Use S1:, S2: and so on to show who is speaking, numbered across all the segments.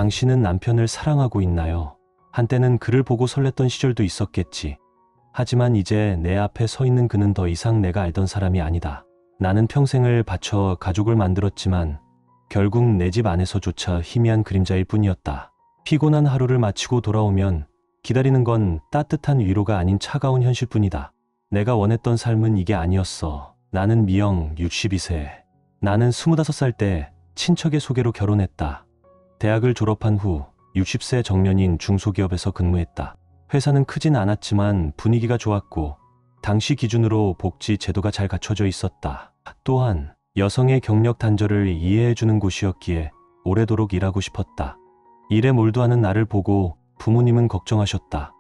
S1: 당신은 남편을 사랑하고 있나요? 한때는 그를 보고 설렜던 시절도 있었겠지. 하지만 이제 내 앞에 서 있는 그는 더 이상 내가 알던 사람이 아니다. 나는 평생을 바쳐 가족을 만들었지만 결국 내 집 안에서조차 희미한 그림자일 뿐이었다. 피곤한 하루를 마치고 돌아오면 기다리는 건 따뜻한 위로가 아닌 차가운 현실뿐이다. 내가 원했던 삶은 이게 아니었어. 나는 미영 62세. 나는 25살 때 친척의 소개로 결혼했다. 대학을 졸업한 후 60세 정년인 중소기업에서 근무했다. 회사는 크진 않았지만 분위기가 좋았고 당시 기준으로 복지 제도가 잘 갖춰져 있었다. 또한 여성의 경력 단절을 이해해주는 곳이었기에 오래도록 일하고 싶었다. 일에 몰두하는 나를 보고 부모님은 걱정하셨다.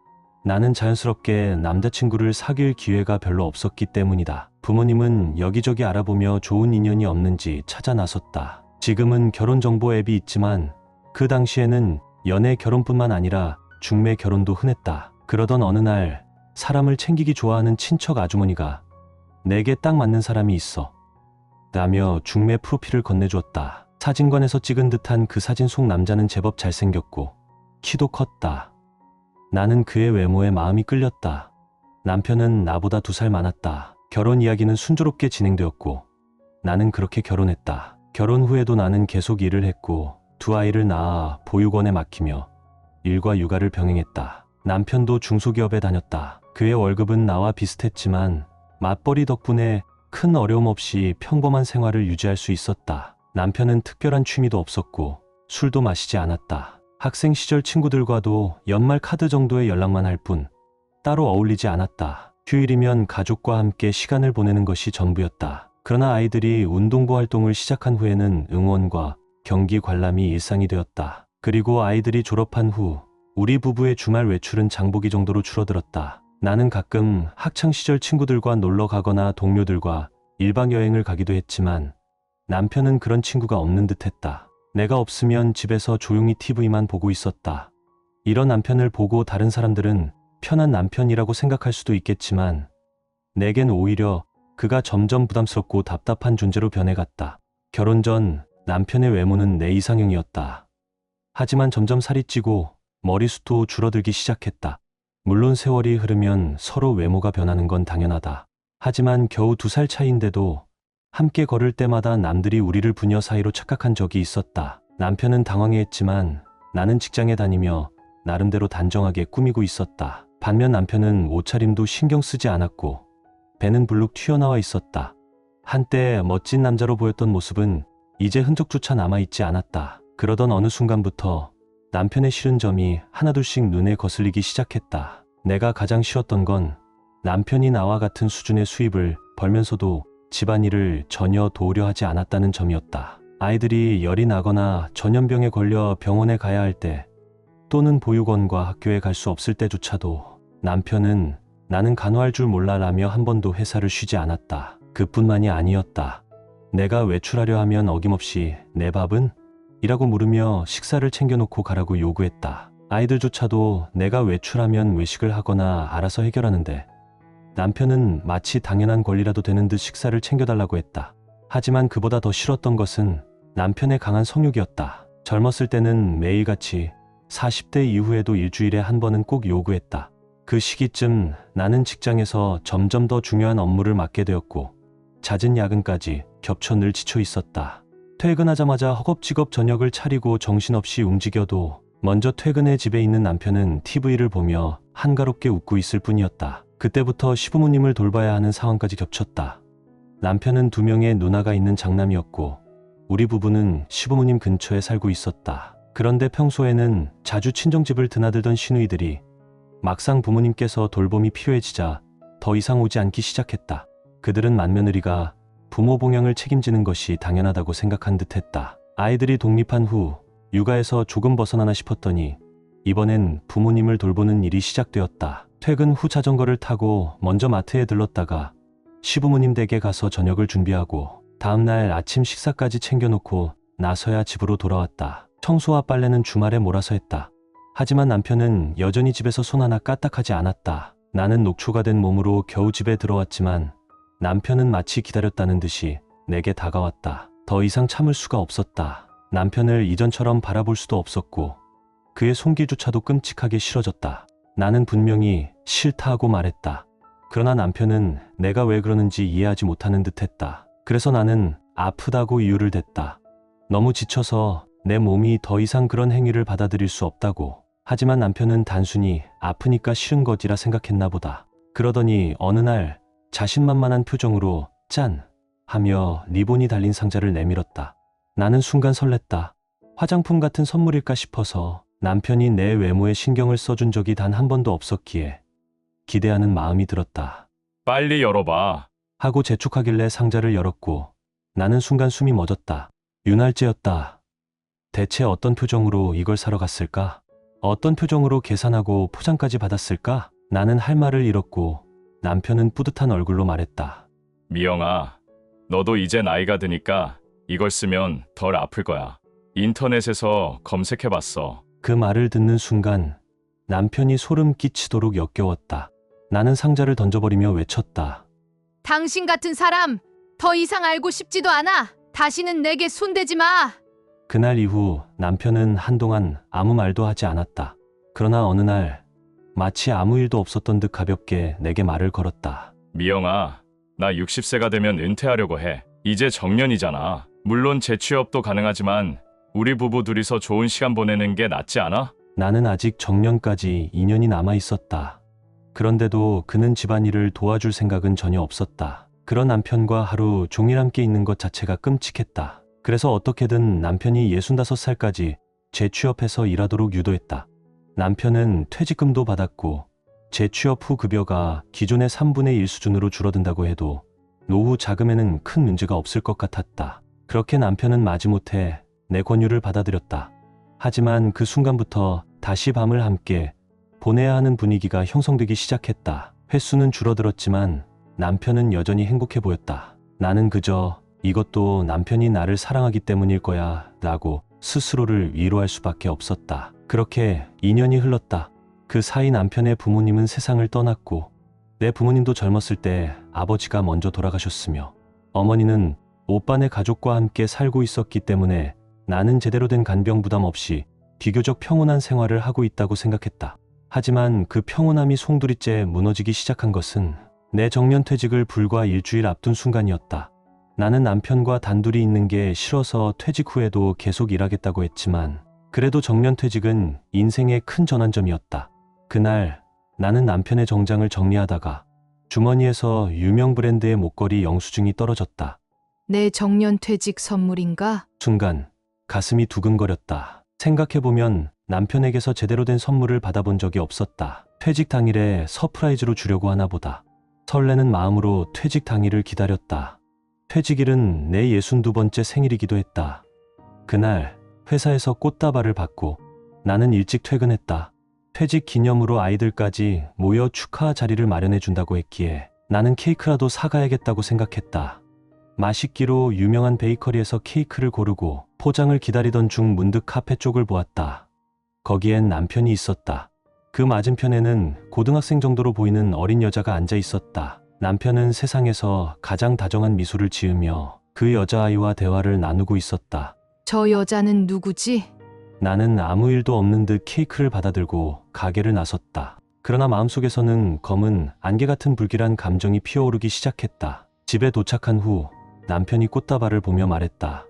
S1: 나는 자연스럽게 남자친구를 사귈 기회가 별로 없었기 때문이다. 부모님은 여기저기 알아보며 좋은 인연이 없는지 찾아 나섰다. 지금은 결혼정보 앱이 있지만 그 당시에는 연애 결혼뿐만 아니라 중매 결혼도 흔했다. 그러던 어느 날 사람을 챙기기 좋아하는 친척 아주머니가 내게 딱 맞는 사람이 있어 라며 중매 프로필을 건네주었다. 사진관에서 찍은 듯한 그 사진 속 남자는 제법 잘생겼고 키도 컸다. 나는 그의 외모에 마음이 끌렸다. 남편은 나보다 2살 많았다. 결혼 이야기는 순조롭게 진행되었고 나는 그렇게 결혼했다. 결혼 후에도 나는 계속 일을 했고 2아이를 낳아 보육원에 맡기며 일과 육아를 병행했다. 남편도 중소기업에 다녔다. 그의 월급은 나와 비슷했지만 맞벌이 덕분에 큰 어려움 없이 평범한 생활을 유지할 수 있었다. 남편은 특별한 취미도 없었고 술도 마시지 않았다. 학생 시절 친구들과도 연말 카드 정도의 연락만 할 뿐 따로 어울리지 않았다. 휴일이면 가족과 함께 시간을 보내는 것이 전부였다. 그러나 아이들이 운동부 활동을 시작한 후에는 응원과 경기 관람이 일상이 되었다. 그리고 아이들이 졸업한 후 우리 부부의 주말 외출은 장보기 정도로 줄어들었다. 나는 가끔 학창시절 친구들과 놀러 가거나 동료들과 1박 여행을 가기도 했지만 남편은 그런 친구가 없는 듯 했다. 내가 없으면 집에서 조용히 TV만 보고 있었다. 이런 남편을 보고 다른 사람들은 편한 남편이라고 생각할 수도 있겠지만 내겐 오히려 그가 점점 부담스럽고 답답한 존재로 변해갔다. 결혼 전 남편의 외모는 내 이상형이었다. 하지만 점점 살이 찌고 머리숱도 줄어들기 시작했다. 물론 세월이 흐르면 서로 외모가 변하는 건 당연하다. 하지만 겨우 2살 차이인데도 함께 걸을 때마다 남들이 우리를 부녀 사이로 착각한 적이 있었다. 남편은 당황해했지만 나는 직장에 다니며 나름대로 단정하게 꾸미고 있었다. 반면 남편은 옷차림도 신경 쓰지 않았고 배는 불룩 튀어나와 있었다. 한때 멋진 남자로 보였던 모습은 이제 흔적조차 남아있지 않았다. 그러던 어느 순간부터 남편의 싫은 점이 하나둘씩 눈에 거슬리기 시작했다. 내가 가장 싫었던 건 남편이 나와 같은 수준의 수입을 벌면서도 집안일을 전혀 도우려 하지 않았다는 점이었다. 아이들이 열이 나거나 전염병에 걸려 병원에 가야 할 때 또는 보육원과 학교에 갈 수 없을 때조차도 남편은 나는 간호할 줄 몰라라며 한 번도 회사를 쉬지 않았다. 그뿐만이 아니었다. 내가 외출하려 하면 어김없이 내 밥은? 이라고 물으며 식사를 챙겨놓고 가라고 요구했다. 아이들조차도 내가 외출하면 외식을 하거나 알아서 해결하는데 남편은 마치 당연한 권리라도 되는 듯 식사를 챙겨달라고 했다. 하지만 그보다 더 싫었던 것은 남편의 강한 성욕이었다. 젊었을 때는 매일같이 40대 이후에도 일주일에 한 번은 꼭 요구했다. 그 시기쯤 나는 직장에서 점점 더 중요한 업무를 맡게 되었고 잦은 야근까지 겹쳐 늘 지쳐 있었다. 퇴근하자마자 허겁지겁 저녁을 차리고 정신없이 움직여도 먼저 퇴근해 집에 있는 남편은 TV를 보며 한가롭게 웃고 있을 뿐이었다. 그때부터 시부모님을 돌봐야 하는 상황까지 겹쳤다. 남편은 2명의 누나가 있는 장남이었고 우리 부부는 시부모님 근처에 살고 있었다. 그런데 평소에는 자주 친정집을 드나들던 시누이들이 막상 부모님께서 돌봄이 필요해지자 더 이상 오지 않기 시작했다. 그들은 맏며느리가 부모 봉양을 책임지는 것이 당연하다고 생각한 듯했다. 아이들이 독립한 후 육아에서 조금 벗어나나 싶었더니 이번엔 부모님을 돌보는 일이 시작되었다. 퇴근 후 자전거를 타고 먼저 마트에 들렀다가 시부모님 댁에 가서 저녁을 준비하고 다음날 아침 식사까지 챙겨놓고 나서야 집으로 돌아왔다. 청소와 빨래는 주말에 몰아서 했다. 하지만 남편은 여전히 집에서 손 하나 까딱하지 않았다. 나는 녹초가 된 몸으로 겨우 집에 들어왔지만 남편은 마치 기다렸다는 듯이 내게 다가왔다. 더 이상 참을 수가 없었다. 남편을 이전처럼 바라볼 수도 없었고 그의 손길조차도 끔찍하게 싫어졌다. 나는 분명히 싫다 하고 말했다. 그러나 남편은 내가 왜 그러는지 이해하지 못하는 듯했다. 그래서 나는 아프다고 이유를 댔다. 너무 지쳐서 내 몸이 더 이상 그런 행위를 받아들일 수 없다고. 하지만 남편은 단순히 아프니까 싫은 거지라 생각했나 보다. 그러더니 어느 날 자신만만한 표정으로 짠! 하며 리본이 달린 상자를 내밀었다. 나는 순간 설렜다. 화장품 같은 선물일까 싶어서 남편이 내 외모에 신경을 써준 적이 단 한 번도 없었기에 기대하는 마음이 들었다.
S2: 빨리 열어봐.
S1: 하고 재촉하길래 상자를 열었고 나는 순간 숨이 멎었다. 윤활제였다. 대체 어떤 표정으로 이걸 사러 갔을까? 어떤 표정으로 계산하고 포장까지 받았을까? 나는 할 말을 잃었고 남편은 뿌듯한 얼굴로 말했다.
S2: 미영아, 너도 이제 나이가 드니까 이걸 쓰면 덜 아플 거야. 인터넷에서 검색해봤어.
S1: 그 말을 듣는 순간 남편이 소름 끼치도록 역겨웠다. 나는 상자를 던져버리며 외쳤다.
S3: 당신 같은 사람 더 이상 알고 싶지도 않아. 다시는 내게 손대지 마.
S1: 그날 이후 남편은 한동안 아무 말도 하지 않았다. 그러나 어느 날 마치 아무 일도 없었던 듯 가볍게 내게 말을 걸었다.
S2: 미영아, 나 60세가 되면 은퇴하려고 해. 이제 정년이잖아. 물론 재취업도 가능하지만 우리 부부 둘이서 좋은 시간 보내는 게 낫지 않아?
S1: 나는 아직 정년까지 2년이 남아 있었다. 그런데도 그는 집안일을 도와줄 생각은 전혀 없었다. 그런 남편과 하루 종일 함께 있는 것 자체가 끔찍했다. 그래서 어떻게든 남편이 65살까지 재취업해서 일하도록 유도했다. 남편은 퇴직금도 받았고 재취업 후 급여가 기존의 3분의 1 수준으로 줄어든다고 해도 노후 자금에는 큰 문제가 없을 것 같았다. 그렇게 남편은 마지못해 내 권유를 받아들였다. 하지만 그 순간부터 다시 밤을 함께 보내야 하는 분위기가 형성되기 시작했다. 횟수는 줄어들었지만 남편은 여전히 행복해 보였다. 나는 그저 이것도 남편이 나를 사랑하기 때문일 거야 라고 스스로를 위로할 수밖에 없었다. 그렇게 2년이 흘렀다. 그 사이 남편의 부모님은 세상을 떠났고 내 부모님도 젊었을 때 아버지가 먼저 돌아가셨으며 어머니는 오빠네 가족과 함께 살고 있었기 때문에 나는 제대로 된 간병 부담 없이 비교적 평온한 생활을 하고 있다고 생각했다. 하지만 그 평온함이 송두리째 무너지기 시작한 것은 내 정년퇴직을 불과 일주일 앞둔 순간이었다. 나는 남편과 단둘이 있는 게 싫어서 퇴직 후에도 계속 일하겠다고 했지만 그래도 정년퇴직은 인생의 큰 전환점이었다. 그날 나는 남편의 정장을 정리하다가 주머니에서 유명 브랜드의 목걸이 영수증이 떨어졌다.
S3: 내 정년퇴직 선물인가?
S1: 순간 가슴이 두근거렸다. 생각해보면 남편에게서 제대로 된 선물을 받아본 적이 없었다. 퇴직 당일에 서프라이즈로 주려고 하나 보다. 설레는 마음으로 퇴직 당일을 기다렸다. 퇴직일은 내 62번째 생일이기도 했다. 그날 회사에서 꽃다발을 받고 나는 일찍 퇴근했다. 퇴직 기념으로 아이들까지 모여 축하 자리를 마련해 준다고 했기에 나는 케이크라도 사가야겠다고 생각했다. 맛있기로 유명한 베이커리에서 케이크를 고르고 포장을 기다리던 중 문득 카페 쪽을 보았다. 거기엔 남편이 있었다. 그 맞은편에는 고등학생 정도로 보이는 어린 여자가 앉아 있었다. 남편은 세상에서 가장 다정한 미소를 지으며 그 여자아이와 대화를 나누고 있었다.
S3: 저 여자는 누구지?
S1: 나는 아무 일도 없는 듯 케이크를 받아들고 가게를 나섰다. 그러나 마음속에서는 검은 안개 같은 불길한 감정이 피어오르기 시작했다. 집에 도착한 후 남편이 꽃다발을 보며 말했다.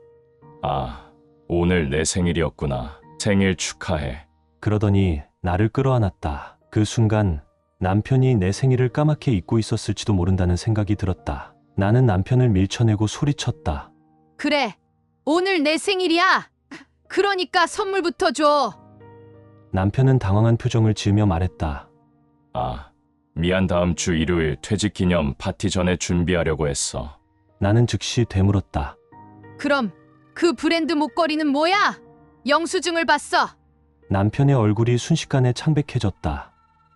S2: 아, 오늘 내 생일이었구나. 생일 축하해.
S1: 그러더니 나를 끌어안았다. 그 순간 남편이 내 생일을 까맣게 잊고 있었을지도 모른다는 생각이 들었다. 나는 남편을 밀쳐내고 소리쳤다.
S3: 그래, 오늘 내 생일이야. 그러니까 선물부터 줘.
S1: 남편은 당황한 표정을 지으며 말했다.
S2: 아, 미안. 다음 주 일요일 퇴직 기념 파티 전에 준비하려고 했어.
S1: 나는 즉시 되물었다.
S3: 그럼 그 브랜드 목걸이는 뭐야? 영수증을 봤어.
S1: 남편의 얼굴이 순식간에 창백해졌다.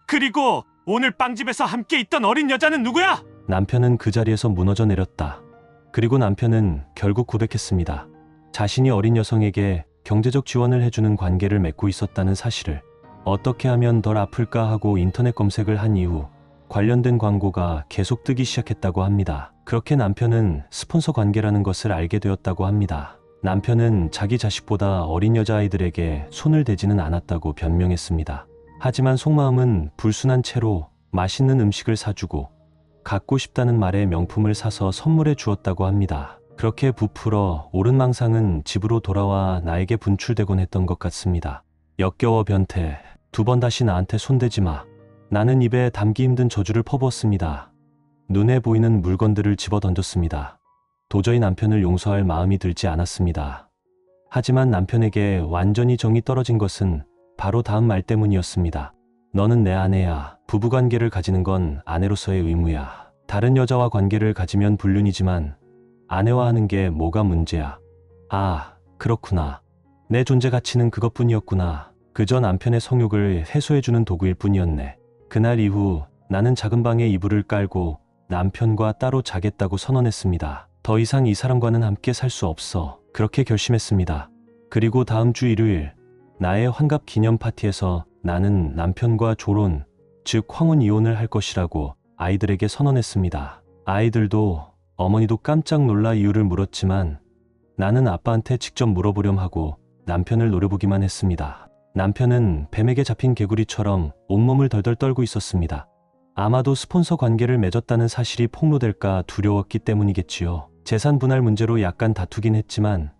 S4: 그리고 오늘 빵집에서 함께 있던 어린 여자는 누구야?
S1: 남편은 그 자리에서 무너져 내렸다. 그리고 남편은 결국 고백했습니다. 자신이 어린 여성에게 경제적 지원을 해주는 관계를 맺고 있었다는 사실을. 어떻게 하면 덜 아플까 하고 인터넷 검색을 한 이후 관련된 광고가 계속 뜨기 시작했다고 합니다. 그렇게 남편은 스폰서 관계라는 것을 알게 되었다고 합니다. 남편은 자기 자식보다 어린 여자아이들에게 손을 대지는 않았다고 변명했습니다. 하지만 속마음은 불순한 채로 맛있는 음식을 사주고 갖고 싶다는 말에 명품을 사서 선물해 주었다고 합니다. 그렇게 부풀어 오른 망상은 집으로 돌아와 나에게 분출되곤 했던 것 같습니다. 역겨워 변태, 2번 다시 나한테 손대지 마. 나는 입에 담기 힘든 저주를 퍼부었습니다. 눈에 보이는 물건들을 집어 던졌습니다. 도저히 남편을 용서할 마음이 들지 않았습니다. 하지만 남편에게 완전히 정이 떨어진 것은 바로 다음 말 때문이었습니다. 너는 내 아내야. 부부관계를 가지는 건 아내로서의 의무야. 다른 여자와 관계를 가지면 불륜이지만 아내와 하는 게 뭐가 문제야. 아, 그렇구나. 내 존재 가치는 그것뿐이었구나. 그저 남편의 성욕을 해소해주는 도구일 뿐이었네. 그날 이후 나는 작은 방에 이불을 깔고 남편과 따로 자겠다고 선언했습니다. 더 이상 이 사람과는 함께 살 수 없어. 그렇게 결심했습니다. 그리고 다음 주 일요일 나의 환갑 기념 파티에서 나는 남편과 졸혼, 즉 황혼 이혼을 할 것이라고 아이들에게 선언했습니다. 아이들도 어머니도 깜짝 놀라 이유를 물었지만 나는 아빠한테 직접 물어보렴 하고 남편을 노려보기만 했습니다. 남편은 뱀에게 잡힌 개구리처럼 온몸을 덜덜 떨고 있었습니다. 아마도 스폰서 관계를 맺었다는 사실이 폭로될까 두려웠기 때문이겠지요. 재산 분할 문제로 약간 다투긴 했지만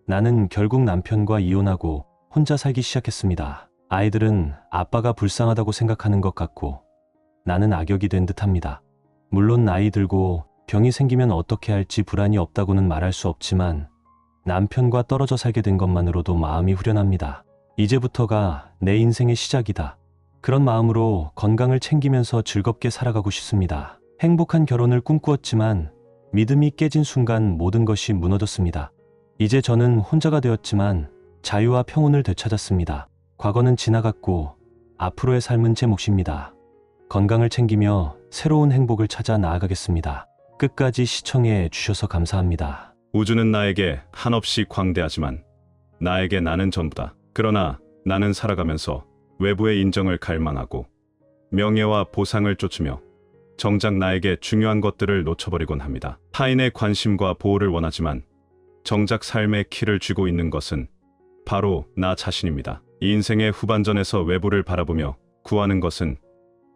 S1: 나는 결국 남편과 이혼하고 혼자 살기 시작했습니다. 아이들은 아빠가 불쌍하다고 생각하는 것 같고 나는 악역이 된 듯합니다. 물론 나이 들고 병이 생기면 어떻게 할지 불안이 없다고는 말할 수 없지만 남편과 떨어져 살게 된 것만으로도 마음이 후련합니다. 이제부터가 내 인생의 시작이다. 그런 마음으로 건강을 챙기면서 즐겁게 살아가고 싶습니다. 행복한 결혼을 꿈꾸었지만 믿음이 깨진 순간 모든 것이 무너졌습니다. 이제 저는 혼자가 되었지만 자유와 평온을 되찾았습니다. 과거는 지나갔고 앞으로의 삶은 제 몫입니다. 건강을 챙기며 새로운 행복을 찾아 나아가겠습니다. 끝까지 시청해 주셔서 감사합니다.
S5: 우주는 나에게 한없이 광대하지만 나에게 나는 전부다. 그러나 나는 살아가면서 외부의 인정을 갈망하고 명예와 보상을 쫓으며 정작 나에게 중요한 것들을 놓쳐버리곤 합니다. 타인의 관심과 보호를 원하지만 정작 삶의 키를 쥐고 있는 것은 바로 나 자신입니다. 이 인생의 후반전에서 외부를 바라보며 구하는 것은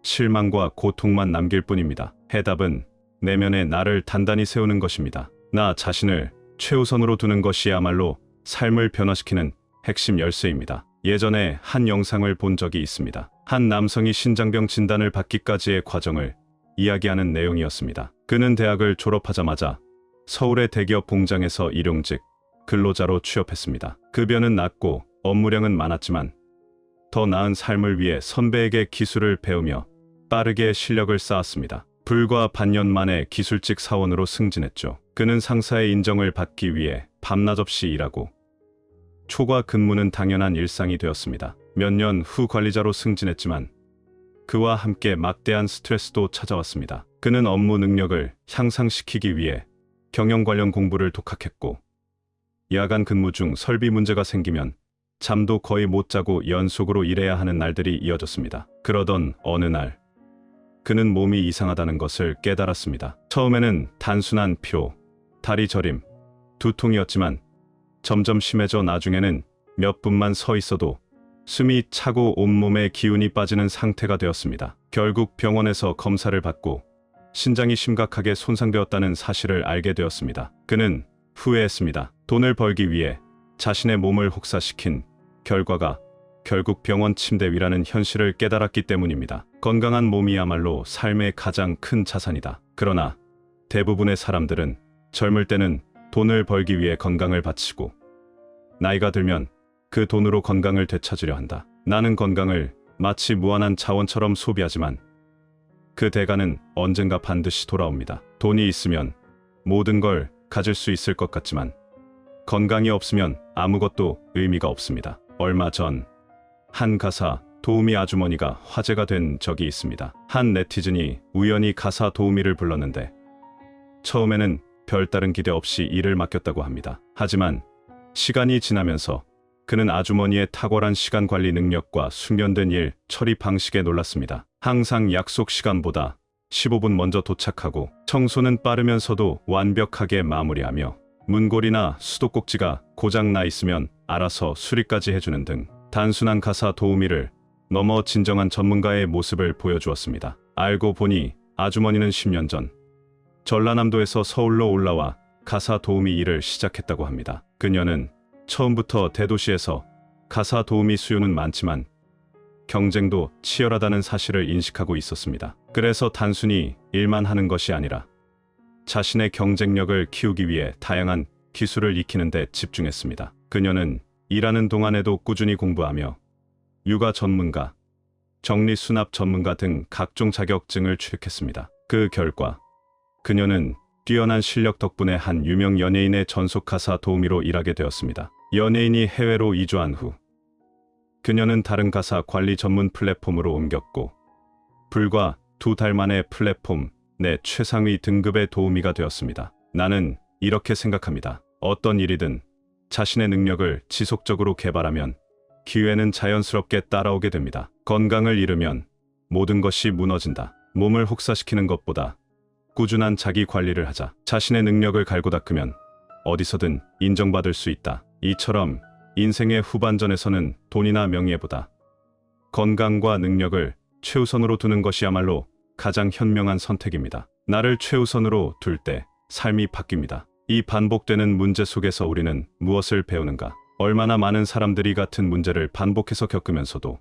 S5: 실망과 고통만 남길 뿐입니다. 해답은 내면의 나를 단단히 세우는 것입니다. 나 자신을 최우선으로 두는 것이야말로 삶을 변화시키는 핵심 열쇠입니다. 예전에 한 영상을 본 적이 있습니다. 한 남성이 신장병 진단을 받기까지의 과정을 이야기하는 내용이었습니다. 그는 대학을 졸업하자마자 서울의 대기업 공장에서 일용직 근로자로 취업했습니다. 급여는 낮고 업무량은 많았지만 더 나은 삶을 위해 선배에게 기술을 배우며 빠르게 실력을 쌓았습니다. 불과 반년 만에 기술직 사원으로 승진했죠. 그는 상사의 인정을 받기 위해 밤낮 없이 일하고 초과 근무는 당연한 일상이 되었습니다. 몇 년 후 관리자로 승진했지만 그와 함께 막대한 스트레스도 찾아왔습니다. 그는 업무 능력을 향상시키기 위해 경영 관련 공부를 독학했고 야간 근무 중 설비 문제가 생기면 잠도 거의 못 자고 연속으로 일해야 하는 날들이 이어졌습니다. 그러던 어느 날 그는 몸이 이상하다는 것을 깨달았습니다. 처음에는 단순한 피로, 다리 저림, 두통이었지만 점점 심해져 나중에는 몇 분만 서 있어도 숨이 차고 온몸에 기운이 빠지는 상태가 되었습니다. 결국 병원에서 검사를 받고 신장이 심각하게 손상되었다는 사실을 알게 되었습니다. 그는 후회했습니다. 돈을 벌기 위해 자신의 몸을 혹사시킨 결과가 결국 병원 침대 위라는 현실을 깨달았기 때문입니다. 건강한 몸이야말로 삶의 가장 큰 자산이다. 그러나 대부분의 사람들은 젊을 때는 돈을 벌기 위해 건강을 바치고 나이가 들면 그 돈으로 건강을 되찾으려 한다. 나는 건강을 마치 무한한 자원처럼 소비하지만 그 대가는 언젠가 반드시 돌아옵니다. 돈이 있으면 모든 걸 가질 수 있을 것 같지만 건강이 없으면 아무것도 의미가 없습니다. 얼마 전 한 가사 도우미 아주머니가 화제가 된 적이 있습니다. 한 네티즌이 우연히 가사 도우미를 불렀는데 처음에는 별다른 기대 없이 일을 맡겼다고 합니다. 하지만 시간이 지나면서 그는 아주머니의 탁월한 시간 관리 능력과 숙련된 일 처리 방식에 놀랐습니다. 항상 약속 시간보다 15분 먼저 도착하고 청소는 빠르면서도 완벽하게 마무리하며 문고리나 수도꼭지가 고장 나 있으면 알아서 수리까지 해주는 등 단순한 가사 도우미를 넘어 진정한 전문가의 모습을 보여주었습니다. 알고 보니 아주머니는 10년 전 전라남도에서 서울로 올라와 가사 도우미 일을 시작했다고 합니다. 그녀는 처음부터 대도시에서 가사 도우미 수요는 많지만 경쟁도 치열하다는 사실을 인식하고 있었습니다. 그래서 단순히 일만 하는 것이 아니라 자신의 경쟁력을 키우기 위해 다양한 기술을 익히는 데 집중했습니다. 그녀는 일하는 동안에도 꾸준히 공부하며 육아 전문가, 정리수납 전문가 등 각종 자격증을 취득했습니다. 그 결과 그녀는 뛰어난 실력 덕분에 한 유명 연예인의 전속 가사 도우미로 일하게 되었습니다. 연예인이 해외로 이주한 후 그녀는 다른 가사 관리 전문 플랫폼으로 옮겼고 불과 2달 만에 플랫폼 내 최상위 등급의 도우미가 되었습니다. 나는 이렇게 생각합니다. 어떤 일이든 자신의 능력을 지속적으로 개발하면 기회는 자연스럽게 따라오게 됩니다. 건강을 잃으면 모든 것이 무너진다. 몸을 혹사시키는 것보다 꾸준한 자기 관리를 하자. 자신의 능력을 갈고 닦으면 어디서든 인정받을 수 있다. 이처럼 인생의 후반전에서는 돈이나 명예보다 건강과 능력을 최우선으로 두는 것이야말로 가장 현명한 선택입니다. 나를 최우선으로 둘 때 삶이 바뀝니다. 이 반복되는 문제 속에서 우리는 무엇을 배우는가? 얼마나 많은 사람들이 같은 문제를 반복해서 겪으면서도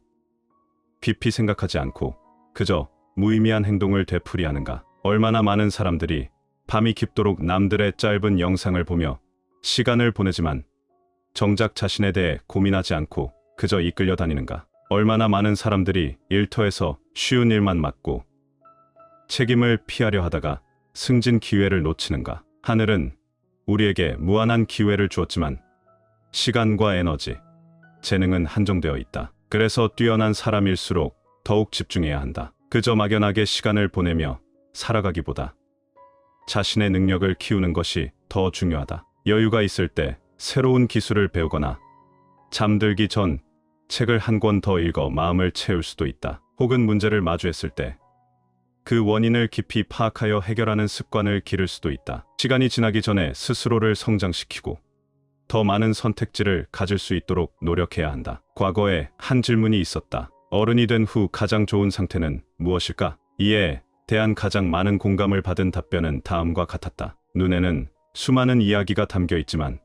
S5: 깊이 생각하지 않고 그저 무의미한 행동을 되풀이하는가? 얼마나 많은 사람들이 밤이 깊도록 남들의 짧은 영상을 보며 시간을 보내지만 정작 자신에 대해 고민하지 않고 그저 이끌려 다니는가? 얼마나 많은 사람들이 일터에서 쉬운 일만 맡고 책임을 피하려 하다가 승진 기회를 놓치는가? 하늘은 우리에게 무한한 기회를 주었지만 시간과 에너지, 재능은 한정되어 있다. 그래서 뛰어난 사람일수록 더욱 집중해야 한다. 그저 막연하게 시간을 보내며 살아가기보다 자신의 능력을 키우는 것이 더 중요하다. 여유가 있을 때 새로운 기술을 배우거나 잠들기 전 책을 한 권 더 읽어 마음을 채울 수도 있다. 혹은 문제를 마주했을 때 그 원인을 깊이 파악하여 해결하는 습관을 기를 수도 있다. 시간이 지나기 전에 스스로를 성장시키고 더 많은 선택지를 가질 수 있도록 노력해야 한다. 과거에 한 질문이 있었다. 어른이 된 후 가장 좋은 상태는 무엇일까? 이에 대한 가장 많은 공감을 받은 답변은 다음과 같았다. 눈에는 수많은 이야기가 담겨 있지만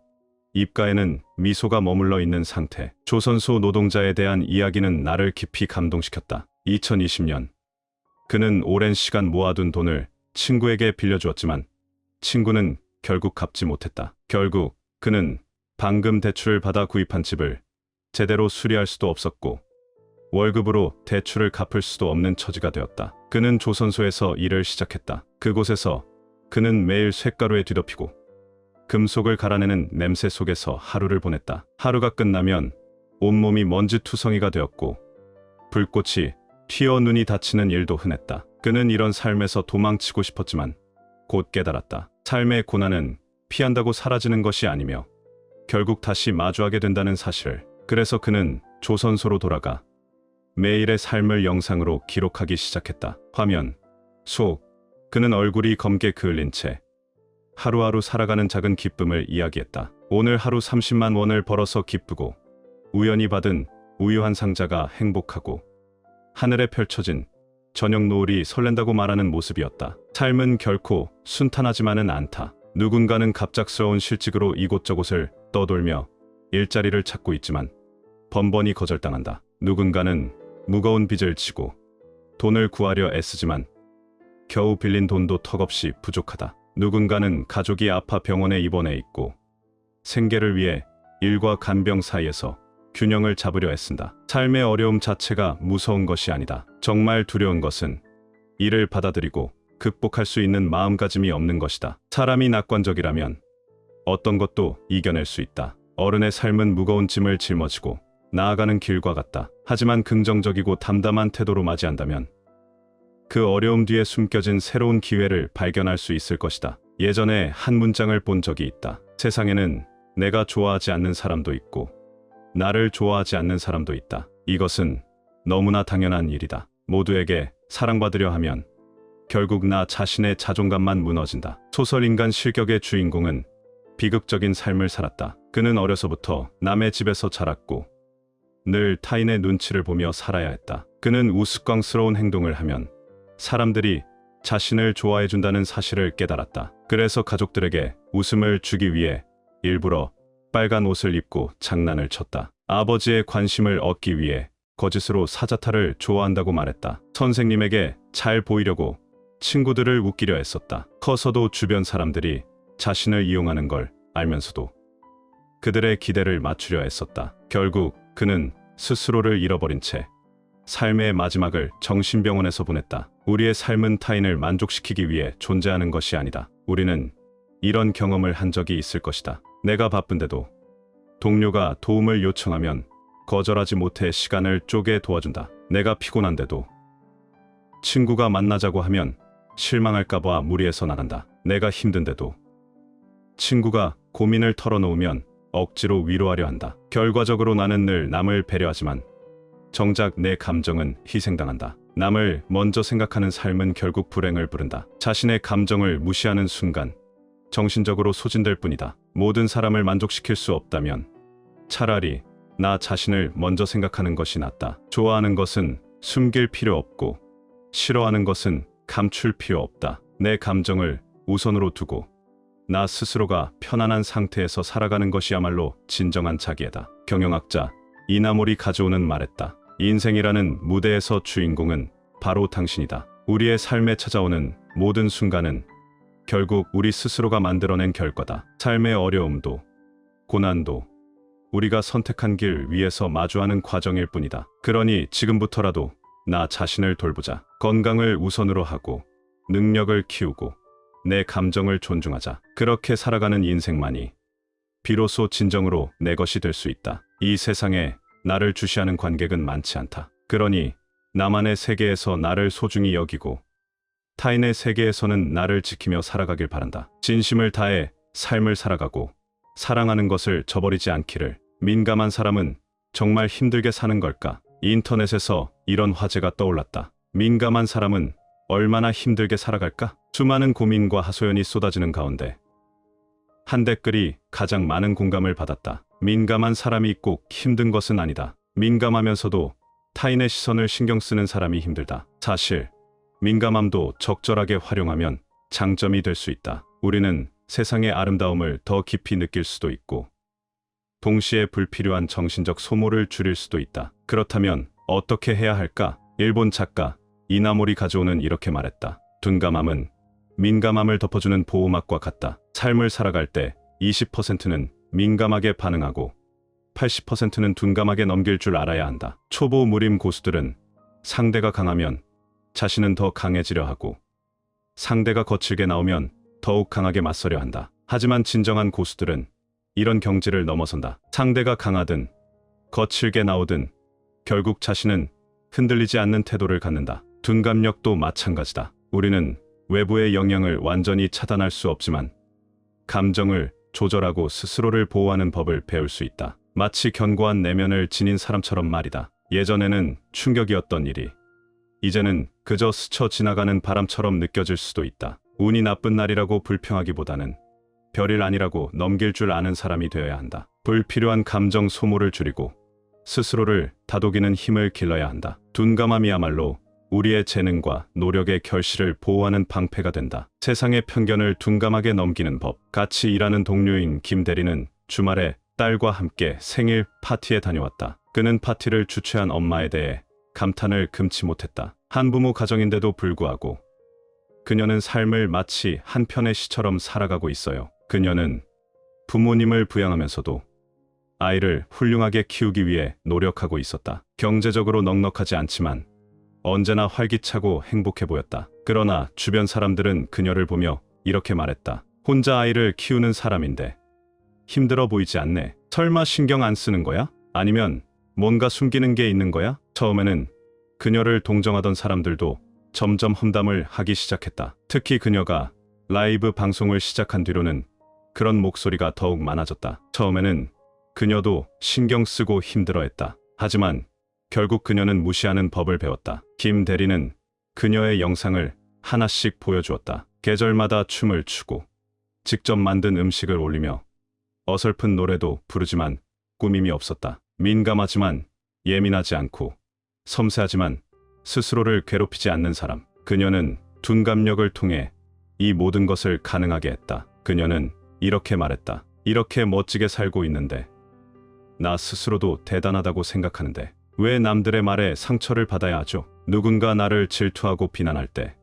S5: 입가에는 미소가 머물러 있는 상태. 조선소 노동자에 대한 이야기는 나를 깊이 감동시켰다. 2020년 그는 오랜 시간 모아둔 돈을 친구에게 빌려주었지만 친구는 결국 갚지 못했다. 결국 그는 방금 대출을 받아 구입한 집을 제대로 수리할 수도 없었고 월급으로 대출을 갚을 수도 없는 처지가 되었다. 그는 조선소에서 일을 시작했다. 그곳에서 그는 매일 쇳가루에 뒤덮이고 금속을 갈아내는 냄새 속에서 하루를 보냈다. 하루가 끝나면 온몸이 먼지투성이가 되었고 불꽃이 튀어 눈이 다치는 일도 흔했다. 그는 이런 삶에서 도망치고 싶었지만 곧 깨달았다. 삶의 고난은 피한다고 사라지는 것이 아니며 결국 다시 마주하게 된다는 사실을. 그래서 그는 조선소로 돌아가 매일의 삶을 영상으로 기록하기 시작했다. 화면 속 그는 얼굴이 검게 그을린 채 하루하루 살아가는 작은 기쁨을 이야기했다. 오늘 하루 30만 원을 벌어서 기쁘고 우연히 받은 우유 한 상자가 행복하고 하늘에 펼쳐진 저녁 노을이 설렌다고 말하는 모습이었다. 삶은 결코 순탄하지만은 않다. 누군가는 갑작스러운 실직으로 이곳저곳을 떠돌며 일자리를 찾고 있지만 번번이 거절당한다. 누군가는 무거운 빚을 지고 돈을 구하려 애쓰지만 겨우 빌린 돈도 턱없이 부족하다. 누군가는 가족이 아파 병원에 입원해 있고 생계를 위해 일과 간병 사이에서 균형을 잡으려 애쓴다. 삶의 어려움 자체가 무서운 것이 아니다. 정말 두려운 것은 이를 받아들이고 극복할 수 있는 마음가짐이 없는 것이다. 사람이 낙관적이라면 어떤 것도 이겨낼 수 있다. 어른의 삶은 무거운 짐을 짊어지고 나아가는 길과 같다. 하지만 긍정적이고 담담한 태도로 맞이한다면 그 어려움 뒤에 숨겨진 새로운 기회를 발견할 수 있을 것이다. 예전에 한 문장을 본 적이 있다. 세상에는 내가 좋아하지 않는 사람도 있고 나를 좋아하지 않는 사람도 있다. 이것은 너무나 당연한 일이다. 모두에게 사랑받으려 하면 결국 나 자신의 자존감만 무너진다. 소설 인간 실격의 주인공은 비극적인 삶을 살았다. 그는 어려서부터 남의 집에서 자랐고 늘 타인의 눈치를 보며 살아야 했다. 그는 우스꽝스러운 행동을 하면 사람들이 자신을 좋아해 준다는 사실을 깨달았다. 그래서 가족들에게 웃음을 주기 위해 일부러 빨간 옷을 입고 장난을 쳤다. 아버지의 관심을 얻기 위해 거짓으로 사자타를 좋아한다고 말했다. 선생님에게 잘 보이려고 친구들을 웃기려 했었다. 커서도 주변 사람들이 자신을 이용하는 걸 알면서도 그들의 기대를 맞추려 했었다. 결국 그는 스스로를 잃어버린 채 삶의 마지막을 정신병원에서 보냈다. 우리의 삶은 타인을 만족시키기 위해 존재하는 것이 아니다. 우리는 이런 경험을 한 적이 있을 것이다. 내가 바쁜데도 동료가 도움을 요청하면 거절하지 못해 시간을 쪼개 도와준다. 내가 피곤한데도 친구가 만나자고 하면 실망할까봐 무리해서 나간다. 내가 힘든데도 친구가 고민을 털어놓으면 억지로 위로하려 한다. 결과적으로 나는 늘 남을 배려하지만 정작 내 감정은 희생당한다. 남을 먼저 생각하는 삶은 결국 불행을 부른다. 자신의 감정을 무시하는 순간 정신적으로 소진될 뿐이다. 모든 사람을 만족시킬 수 없다면 차라리 나 자신을 먼저 생각하는 것이 낫다. 좋아하는 것은 숨길 필요 없고 싫어하는 것은 감출 필요 없다. 내 감정을 우선으로 두고 나 스스로가 편안한 상태에서 살아가는 것이야말로 진정한 자기애다. 경영학자 이나모리 가즈오는 말했다. 인생이라는 무대에서 주인공은 바로 당신이다. 우리의 삶에 찾아오는 모든 순간은 결국 우리 스스로가 만들어낸 결과다. 삶의 어려움도 고난도 우리가 선택한 길 위에서 마주하는 과정일 뿐이다. 그러니 지금부터라도 나 자신을 돌보자. 건강을 우선으로 하고 능력을 키우고 내 감정을 존중하자. 그렇게 살아가는 인생만이 비로소 진정으로 내 것이 될 수 있다. 이 세상에 나를 주시하는 관객은 많지 않다. 그러니 나만의 세계에서 나를 소중히 여기고 타인의 세계에서는 나를 지키며 살아가길 바란다. 진심을 다해 삶을 살아가고 사랑하는 것을 저버리지 않기를. 민감한 사람은 정말 힘들게 사는 걸까? 인터넷에서 이런 화제가 떠올랐다. 민감한 사람은 얼마나 힘들게 살아갈까? 수많은 고민과 하소연이 쏟아지는 가운데 한 댓글이 가장 많은 공감을 받았다. 민감한 사람이 꼭 힘든 것은 아니다. 민감하면서도 타인의 시선을 신경 쓰는 사람이 힘들다. 사실 민감함도 적절하게 활용하면 장점이 될 수 있다. 우리는 세상의 아름다움을 더 깊이 느낄 수도 있고 동시에 불필요한 정신적 소모를 줄일 수도 있다. 그렇다면 어떻게 해야 할까? 일본 작가 이나모리 가즈오는 이렇게 말했다. 둔감함은 민감함을 덮어주는 보호막과 같다. 삶을 살아갈 때 20%는 민감하게 반응하고 80%는 둔감하게 넘길 줄 알아야 한다. 초보 무림 고수들은 상대가 강하면 자신은 더 강해지려 하고 상대가 거칠게 나오면 더욱 강하게 맞서려 한다. 하지만 진정한 고수들은 이런 경지를 넘어선다. 상대가 강하든 거칠게 나오든 결국 자신은 흔들리지 않는 태도를 갖는다. 둔감력도 마찬가지다. 우리는 외부의 영향을 완전히 차단할 수 없지만 감정을 조절하고 스스로를 보호하는 법을 배울 수 있다. 마치 견고한 내면을 지닌 사람처럼 말이다. 예전에는 충격이었던 일이 이제는 그저 스쳐 지나가는 바람처럼 느껴질 수도 있다. 운이 나쁜 날이라고 불평하기보다는 별일 아니라고 넘길 줄 아는 사람이 되어야 한다. 불필요한 감정 소모를 줄이고 스스로를 다독이는 힘을 길러야 한다. 둔감함이야말로 우리의 재능과 노력의 결실을 보호하는 방패가 된다. 세상의 편견을 둔감하게 넘기는 법. 같이 일하는 동료인 김 대리는 주말에 딸과 함께 생일 파티에 다녀왔다. 그는 파티를 주최한 엄마에 대해 감탄을 금치 못했다. 한부모 가정인데도 불구하고 그녀는 삶을 마치 한 편의 시처럼 살아가고 있어요. 그녀는 부모님을 부양하면서도 아이를 훌륭하게 키우기 위해 노력하고 있었다. 경제적으로 넉넉하지 않지만 언제나 활기차고 행복해 보였다. 그러나 주변 사람들은 그녀를 보며 이렇게 말했다. 혼자 아이를 키우는 사람인데 힘들어 보이지 않네. 설마 신경 안 쓰는 거야? 아니면 뭔가 숨기는 게 있는 거야? 처음에는 그녀를 동정하던 사람들도 점점 험담을 하기 시작했다. 특히 그녀가 라이브 방송을 시작한 뒤로는 그런 목소리가 더욱 많아졌다. 처음에는 그녀도 신경 쓰고 힘들어했다. 하지만 결국 그녀는 무시하는 법을 배웠다. 김 대리는 그녀의 영상을 하나씩 보여주었다. 계절마다 춤을 추고 직접 만든 음식을 올리며 어설픈 노래도 부르지만 꾸밈이 없었다. 민감하지만 예민하지 않고 섬세하지만 스스로를 괴롭히지 않는 사람. 그녀는 둔감력을 통해 이 모든 것을 가능하게 했다. 그녀는 이렇게 말했다. 이렇게 멋지게 살고 있는데 나 스스로도 대단하다고 생각하는데 왜 남들의 말에 상처를 받아야 하죠? 누군가 나를 질투하고 비난할 때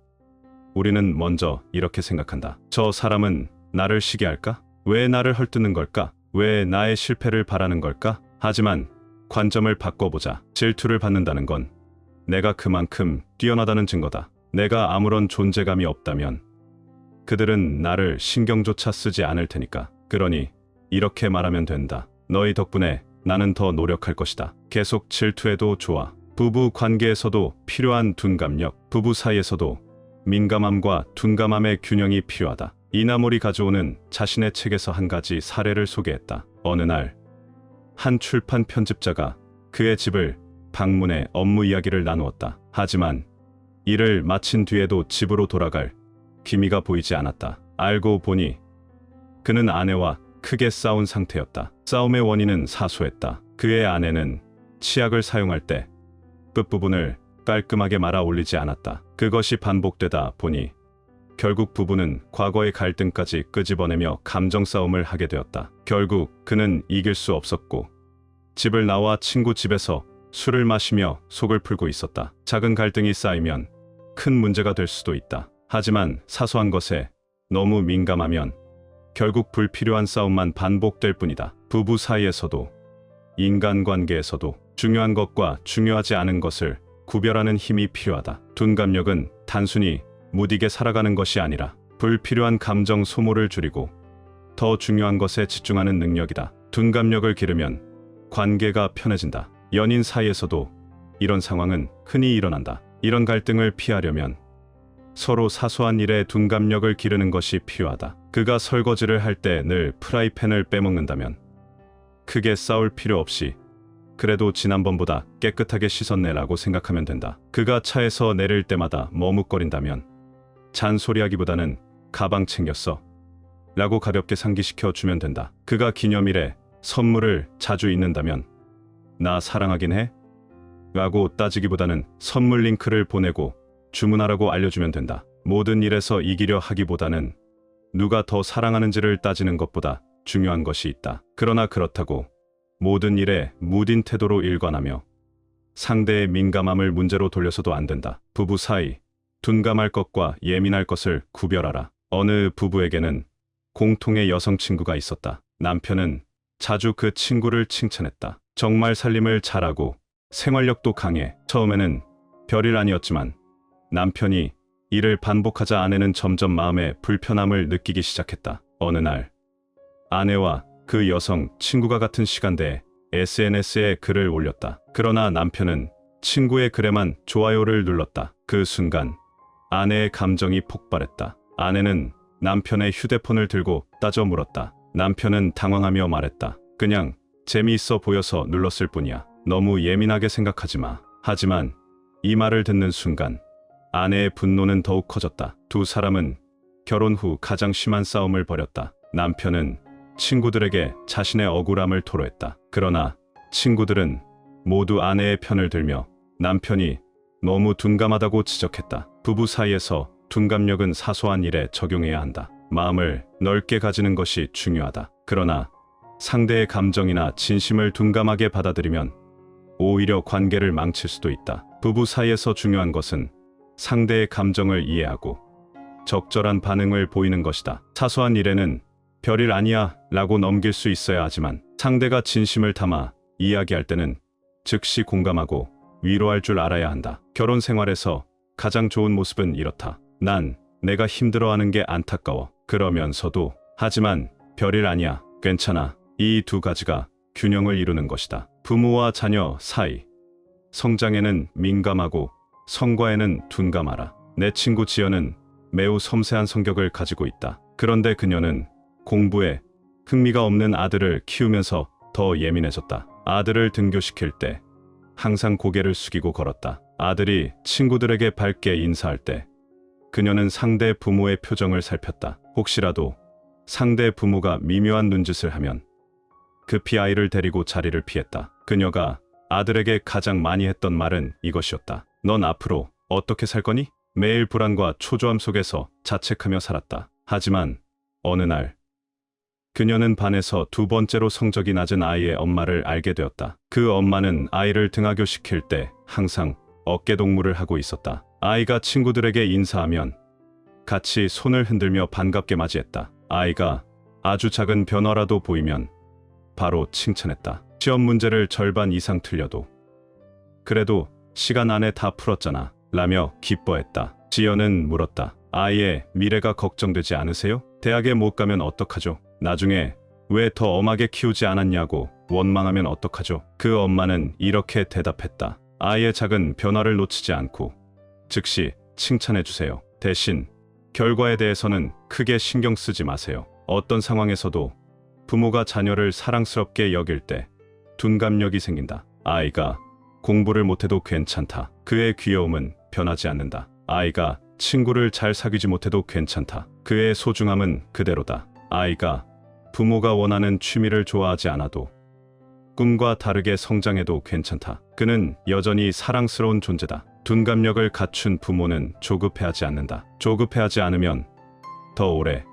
S5: 우리는 먼저 이렇게 생각한다. 저 사람은 나를 시기할까? 왜 나를 헐뜯는 걸까? 왜 나의 실패를 바라는 걸까? 하지만 관점을 바꿔보자. 질투를 받는다는 건 내가 그만큼 뛰어나다는 증거다. 내가 아무런 존재감이 없다면 그들은 나를 신경조차 쓰지 않을 테니까. 그러니 이렇게 말하면 된다. 너희 덕분에 나는 더 노력할 것이다. 계속 질투해도 좋아. 부부 관계에서도 필요한 둔감력, 부부 사이에서도 민감함과 둔감함의 균형이 필요하다. 이나몰이 가져오는 자신의 책에서 한 가지 사례를 소개했다. 어느 날 한 출판 편집자가 그의 집을 방문해 업무 이야기를 나누었다. 하지만 일을 마친 뒤에도 집으로 돌아갈 기미가 보이지 않았다. 알고 보니 그는 아내와 크게 싸운 상태였다. 싸움의 원인은 사소했다. 그의 아내는 치약을 사용할 때 끝부분을 깔끔하게 말아 올리지 않았다. 그것이 반복되다 보니 결국 부부는 과거의 갈등까지 끄집어내며 감정 싸움을 하게 되었다. 결국 그는 이길 수 없었고 집을 나와 친구 집에서 술을 마시며 속을 풀고 있었다. 작은 갈등이 쌓이면 큰 문제가 될 수도 있다. 하지만 사소한 것에 너무 민감하면 결국 불필요한 싸움만 반복될 뿐이다. 부부 사이에서도 인간관계에서도 중요한 것과 중요하지 않은 것을 구별하는 힘이 필요하다. 둔감력은 단순히 무디게 살아가는 것이 아니라 불필요한 감정 소모를 줄이고 더 중요한 것에 집중하는 능력이다. 둔감력을 기르면 관계가 편해진다. 연인 사이에서도 이런 상황은 흔히 일어난다. 이런 갈등을 피하려면 서로 사소한 일에 둔감력을 기르는 것이 필요하다. 그가 설거지를 할 때 늘 프라이팬을 빼먹는다면 크게 싸울 필요 없이 그래도 지난번보다 깨끗하게 씻었네라고 생각하면 된다. 그가 차에서 내릴 때마다 머뭇거린다면 잔소리하기보다는 가방 챙겼어 라고 가볍게 상기시켜 주면 된다. 그가 기념일에 선물을 자주 잊는다면 나 사랑하긴 해? 라고 따지기보다는 선물 링크를 보내고 주문하라고 알려주면 된다. 모든 일에서 이기려 하기보다는 누가 더 사랑하는지를 따지는 것보다 중요한 것이 있다. 그러나 그렇다고 모든 일에 무딘 태도로 일관하며 상대의 민감함을 문제로 돌려서도 안 된다. 부부 사이 둔감할 것과 예민할 것을 구별하라. 어느 부부에게는 공통의 여성 친구가 있었다. 남편은 자주 그 친구를 칭찬했다. 정말 살림을 잘하고 생활력도 강해. 처음에는 별일 아니었지만 남편이 이를 반복하자 아내는 점점 마음에 불편함을 느끼기 시작했다. 어느 날 아내와 그 여성 친구가 같은 시간대에 SNS에 글을 올렸다. 그러나 남편은 친구의 글에만 좋아요를 눌렀다. 그 순간 아내의 감정이 폭발했다. 아내는 남편의 휴대폰을 들고 따져 물었다. 남편은 당황하며 말했다. 그냥 재미있어 보여서 눌렀을 뿐이야. 너무 예민하게 생각하지 마. 하지만 이 말을 듣는 순간 아내의 분노는 더욱 커졌다. 두 사람은 결혼 후 가장 심한 싸움을 벌였다. 남편은 친구들에게 자신의 억울함을 토로했다. 그러나 친구들은 모두 아내의 편을 들며 남편이 너무 둔감하다고 지적했다. 부부 사이에서 둔감력은 사소한 일에 적용해야 한다. 마음을 넓게 가지는 것이 중요하다. 그러나 상대의 감정이나 진심을 둔감하게 받아들이면 오히려 관계를 망칠 수도 있다. 부부 사이에서 중요한 것은 상대의 감정을 이해하고 적절한 반응을 보이는 것이다. 사소한 일에는 별일 아니야 라고 넘길 수 있어야 하지만 상대가 진심을 담아 이야기할 때는 즉시 공감하고 위로할 줄 알아야 한다. 결혼 생활에서 가장 좋은 모습은 이렇다. 난 내가 힘들어하는 게 안타까워. 그러면서도 하지만 별일 아니야. 괜찮아. 이 두 가지가 균형을 이루는 것이다. 부모와 자녀 사이 성장에는 민감하고 성과에는 둔감하라. 내 친구 지연은 매우 섬세한 성격을 가지고 있다. 그런데 그녀는 공부에 흥미가 없는 아들을 키우면서 더 예민해졌다. 아들을 등교시킬 때 항상 고개를 숙이고 걸었다. 아들이 친구들에게 밝게 인사할 때 그녀는 상대 부모의 표정을 살폈다. 혹시라도 상대 부모가 미묘한 눈짓을 하면 급히 아이를 데리고 자리를 피했다. 그녀가 아들에게 가장 많이 했던 말은 이것이었다. 넌 앞으로 어떻게 살 거니? 매일 불안과 초조함 속에서 자책하며 살았다. 하지만 어느 날 그녀는 반에서 두 번째로 성적이 낮은 아이의 엄마를 알게 되었다. 그 엄마는 아이를 등하교시킬 때 항상 어깨동무를 하고 있었다. 아이가 친구들에게 인사하면 같이 손을 흔들며 반갑게 맞이했다. 아이가 아주 작은 변화라도 보이면 바로 칭찬했다. 시험 문제를 절반 이상 틀려도 그래도 시간 안에 다 풀었잖아 라며 기뻐했다. 지연은 물었다. 아이의 미래가 걱정되지 않으세요? 대학에 못 가면 어떡하죠? 나중에 왜 더 엄하게 키우지 않았냐고 원망하면 어떡하죠? 그 엄마는 이렇게 대답했다. 아이의 작은 변화를 놓치지 않고 즉시 칭찬해주세요. 대신 결과에 대해서는 크게 신경 쓰지 마세요. 어떤 상황에서도 부모가 자녀를 사랑스럽게 여길 때 둔감력이 생긴다. 아이가 공부를 못해도 괜찮다. 그의 귀여움은 변하지 않는다. 아이가 친구를 잘 사귀지 못해도 괜찮다. 그의 소중함은 그대로다. 아이가 부모가 원하는 취미를 좋아하지 않아도 꿈과 다르게 성장해도 괜찮다. 그는 여전히 사랑스러운 존재다. 둔감력을 갖춘 부모는 조급해하지 않는다. 조급해하지 않으면 더 오래,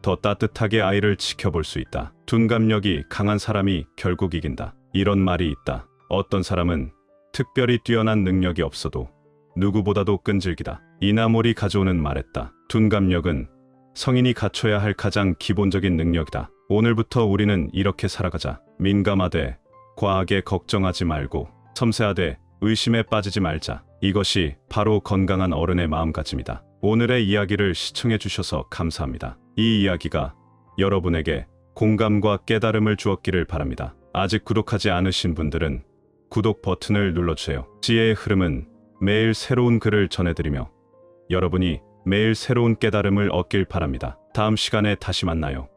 S5: 더 따뜻하게 아이를 지켜볼 수 있다. 둔감력이 강한 사람이 결국 이긴다. 이런 말이 있다. 어떤 사람은 특별히 뛰어난 능력이 없어도 누구보다도 끈질기다. 이나몰이 가져오는 말했다. 둔감력은 성인이 갖춰야 할 가장 기본적인 능력이다. 오늘부터 우리는 이렇게 살아가자. 민감하되 과하게 걱정하지 말고 섬세하되 의심에 빠지지 말자. 이것이 바로 건강한 어른의 마음가짐이다. 오늘의 이야기를 시청해 주셔서 감사합니다. 이 이야기가 여러분에게 공감과 깨달음을 주었기를 바랍니다. 아직 구독하지 않으신 분들은 구독 버튼을 눌러주세요. 지혜의 흐름은 매일 새로운 글을 전해드리며 여러분이 매일 새로운 깨달음을 얻길 바랍니다. 다음 시간에 다시 만나요.